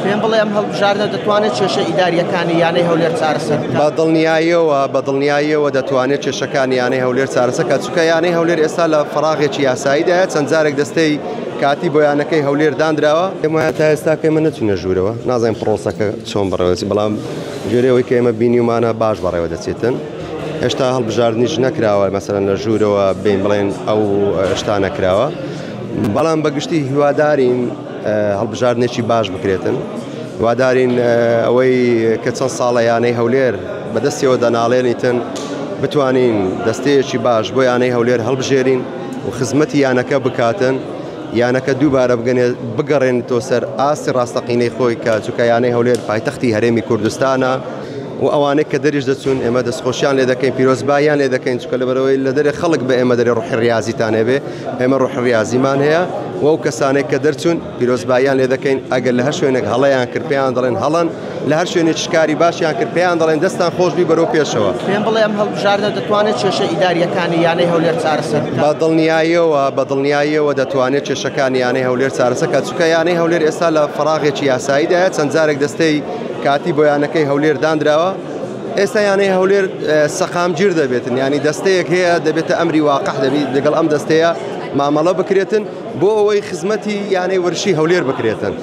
پێم بڵێ ئەم هەڵبژاردنە دەتوانێت کێشە ئیداریەکانی یانەی هەولێر چارەسەر بە دڵنیاییەوە دەتوانێت کێشەکانی یانەی هەولێر چارەسەر چونکە یانەی هەولێر ئێستا لە فەراغێکی یاساییدایە چەند جارێک دەستەی کاتی بۆ یانەکەی هەولێر دانراوە ئێمە تا ئێستاکە ئێمە نەچوونە ژوورەوە نازانین پرۆسەکە چۆن بەڕێوەچی بەڵام ژێرەوەی کە ئێمە بینیومانە باش بەڕێوە دەچێتن هێشتا هەڵبژاردنیش نەکراوە مەسەڵەن لە ژوورەوە بین بڵێن ئەو شتا نەکراوە بەڵام بەگشتی هیوادارین هەڵبژاردنێکی باش بکرێتن هیوادارین ئەوەی کە چەند ساڵە یانەی هەولێر بەدەستیەوە دەناڵێنیتن بتوانین دەستەیەکی باش بۆ یانەی هەولێر هەڵبژێرین و خزمەتی یانەکە بکاتن یانەکە دووبارە بگەڕێنێتەوە سەر ئاستی ڕاستەقینەی خۆی کە چونکە یانەی هەولێر پایتەختی هەرێمی کوردستانە و ئەوانەی کە دەریش دەچون ئێمە دەستخۆشیان لێ دەکەین پیرۆزباییان لێ دەکەین چونکە لەبەرەوەی لە دەرێ خەڵک بە ئێمە دەرێ ڕوحی ڕیازیتان هەبێ ئێمە ڕوحی ڕیازیمان هەیە و ئەو کەسانێک کە دەرچوون پیرۆزباییان لێ دەکەین ئەگەر لە هەر شوێنێک هەڵەیان کرد پێیان دەڵێن هەڵەن لە هەر شوێنێک شکاری باشیان کرد پێیان دەڵێن دەستان خۆشبی بەرەو پێشەوە پێم بڵێ ئەم هەڵبژاردنە دەتوانێت کێشە ئیداریەکانی یانەی هەولێر چارەسەر بە دڵنیاییەوە دەتوانێت کێشەکانی یانەی هەولێر چارەسەر چونکە یانەی هەولێر ئێستا لە فەراغێکی یاساییدایە چەند جارێک دەستەی کاتی بۆ یانەکەی هەولێر دانراوە ئێستا یانەی هەولێر سەقامگیر دەبێتن ینی دەستەیەک هەیە دەبێتە ئەمری واقع دەبێت لەگەڵ ئەم دەستەیە مامەڵە بکرێتن بۆ ئەوەی خزمەتی یانەی وەرشی هەولێر بکرێتن